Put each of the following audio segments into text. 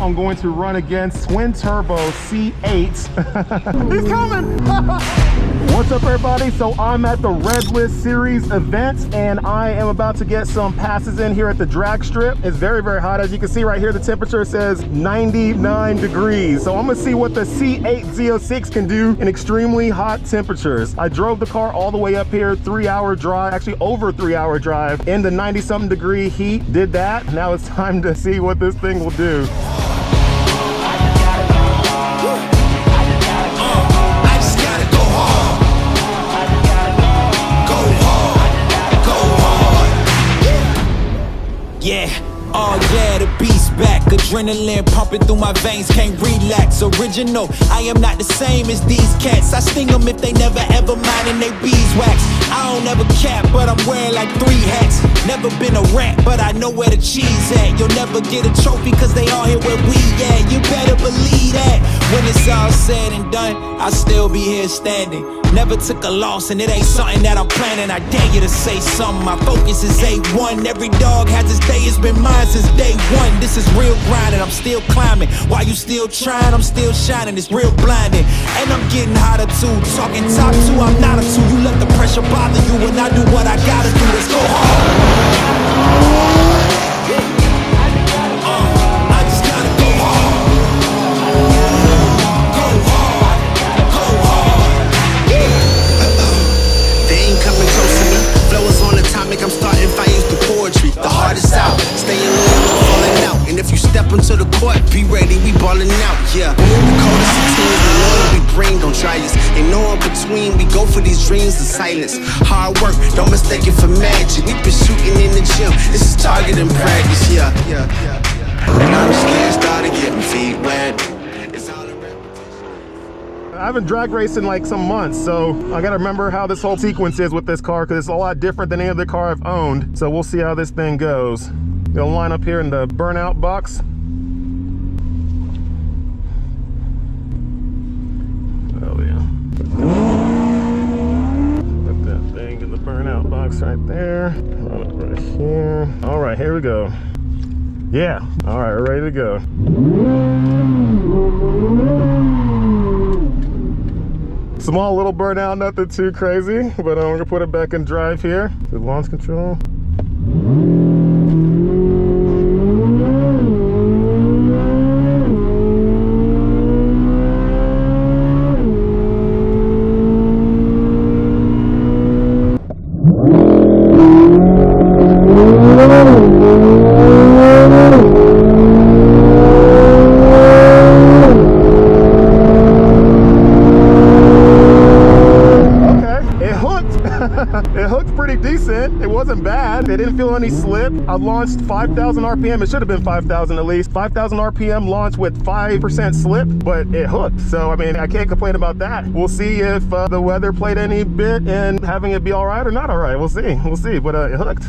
I'm going to run against twin turbo C8. He's coming! What's up, everybody? So I'm at the Red List Series event, and I am about to get some passes in here at the drag strip. It's very, very hot. As you can see right here, the temperature says 99 degrees. So I'm gonna see what the C8 Z06 can do in extremely hot temperatures. I drove the car all the way up here, 3-hour drive, actually over 3-hour drive, in the 90-something degree heat. Did that. Now it's time to see what this thing will do. Yeah, oh yeah, the beast back. Adrenaline pumping through my veins, can't relax. Original, I am not the same as these cats. I sting them if they never ever mind and they beeswax. I don't ever cap, but I'm wearing like 3 hats. Never been a rat, but I know where the cheese at. You'll never get a trophy cause they all here where we at. You better believe that. When it's all said and done, I'll still be here standing. Never took a loss and it ain't something that I'm planning. I dare you to say something, my focus is A1. Every dog has its day, it's been mine since day one. This is real grinding, I'm still climbing. While you still trying, I'm still shining. It's real blinding, and I'm getting hotter too. Talking top 2, I'm not a 2. You let the pressure bother you when I do what I gotta do. Let's go hard. I'm starting fires through poetry. The hardest out, staying low, no falling out. And if you step into the court, be ready, we ballin' out. Yeah, the coldest of teams, the lower we bring, don't try us. Ain't no in between, we go for these dreams in silence. Hard work, don't mistake it for magic. We been shooting in the gym, this is target and practice. Yeah. And I'm scared, started getting feet wet. I haven't drag raced in like some months, so I gotta remember how this whole sequence is with this car because it's a lot different than any other car I've owned. So we'll see how this thing goes. Gonna line up here in the burnout box. Oh yeah. Put that thing in the burnout box right there. Run it right here. All right, here we go. Yeah. All right, we're ready to go. Small little burnout, nothing too crazy, but I'm gonna put it back in drive here. The launch control. It hooked pretty decent. It wasn't bad. It didn't feel any slip. I launched 5,000 RPM. It should have been 5,000 at least. 5,000 RPM launch with 5% slip, but it hooked. So, I mean, I can't complain about that. We'll see if the weather played any bit in having it be all right or not all right. We'll see. We'll see, but it hooked.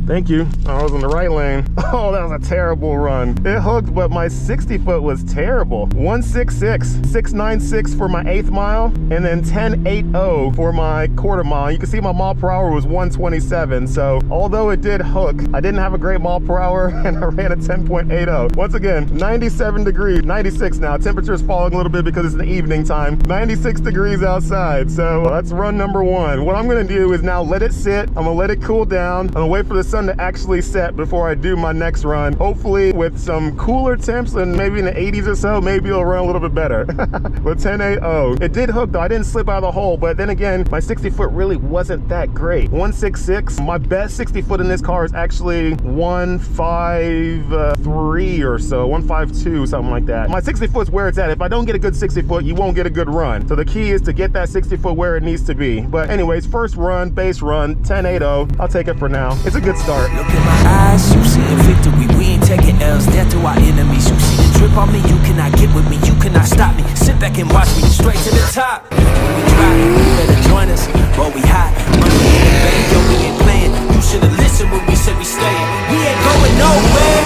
Thank you. I was in the right lane. Oh, that was a terrible run. It hooked, but my 60 foot was terrible. 166, 696 for my 8th mile, and then 1080 for my quarter mile. You can see my mile per hour was 127. So although it did hook, I didn't have a great mile per hour and I ran a 10.80. Once again, 97 degrees, 96 now. Temperature's falling a little bit because it's the evening time. 96 degrees outside. So that's run number 1. What I'm gonna do is now let it sit. I'm gonna let it cool down. I'm gonna wait for the sun to actually set before I do my next run. Hopefully with some cooler temps and maybe in the 80s or so, maybe it'll run a little bit better. But 1080. It did hook though. I didn't slip out of the hole, but then again, my 60 foot really wasn't that great. 166. My best 60 foot in this car is actually 153 or so, 152, something like that. My 60 foot's where it's at. If I don't get a good 60 foot, you won't get a good run. So the key is to get that 60 foot where it needs to be. But anyways, first run, base run, 1080. I'll take it for now. It's a good start. Look in my eyes, you see the victory. We ain't taking L's, death to our enemies. You see the drip on me, you cannot get with me, you cannot stop me. Sit back and watch me straight to the top. When we try, you better join us, but we hot. Money in the bank, yo, we ain't playing. You should've listened when we said we staying. We ain't going nowhere,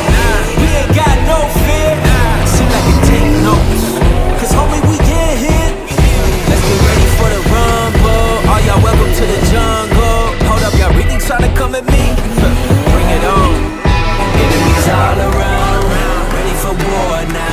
we ain't got no fear. Sit back and take notes, cause homie, we get hit. Let's get ready for the rumble. All y'all welcome to the jungle. Hold up, y'all really trying to come at me? Bring it on. Enemies all around, ready for war now.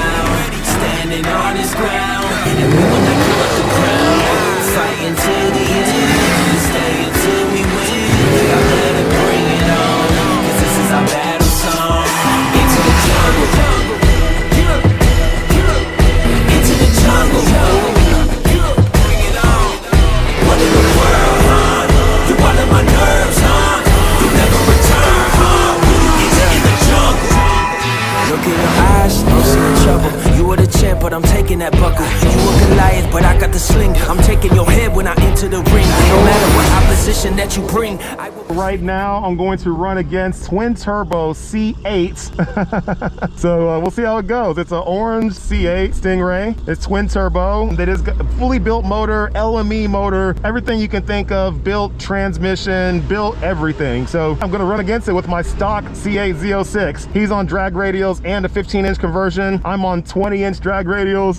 in that buckle. You a Goliath, but I got the sling. I'm taking your head when I enter the ring. No matter what opposition that you bring, I will. Right now, I'm going to run against twin turbo C8. So we'll see how it goes. It's an orange C8 Stingray. It's twin turbo. It is a fully built motor, LME motor, everything you can think of, built transmission, built everything. So I'm gonna run against it with my stock C8 Z06. He's on drag radials and a 15-inch conversion. I'm on 20-inch drag radials.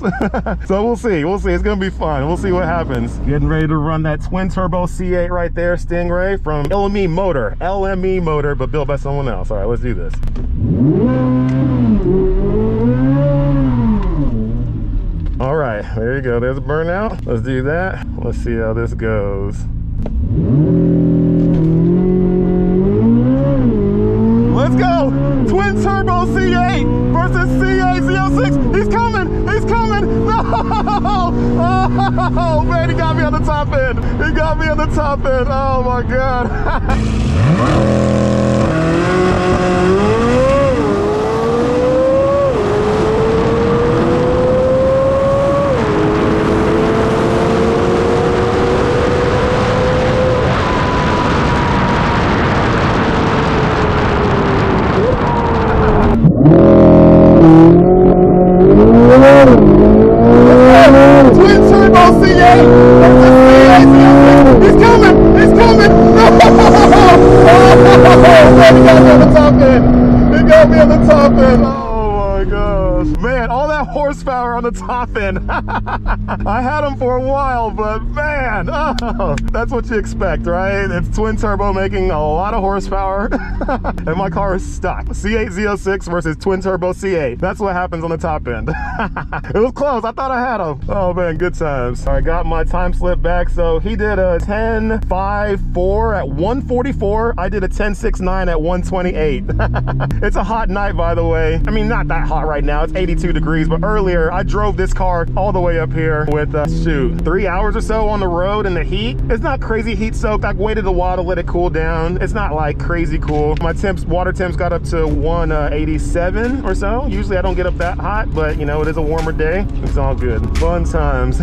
So we'll see. It's gonna be fun. We'll see what happens. Getting ready to run that twin turbo C8 right there, Stingray from LME motor, but built by someone else. All right, let's do this. All right, there you go. There's a burnout. Let's do that. Let's see how this goes. Let's go! Twin turbo C8 versus C8 Z06. He's coming! No! Oh, man, he got me on the top end. Oh, my God. Man, all that horsepower on the top end. I had them for a while, but man, that's what you expect, right? It's twin turbo making a lot of horsepower, and my car is stuck. C8 Z06 versus twin turbo C8. That's what happens on the top end. It was close. I thought I had them. Oh man, good times. I got my time slip back. So he did a 10.54 at 144. I did a 10.69 at 128. It's a hot night, by the way. I mean, not that hot right now. It's 82 degrees, but earlier I drove this car all the way up here with shoot, 3 hours or so on the road in the heat. It's not crazy heat soaked. I waited a while to let it cool down. It's not like crazy cool. My water temps got up to 187 or so. Usually I don't get up that hot, but you know, it is a warmer day. It's all good. Fun times.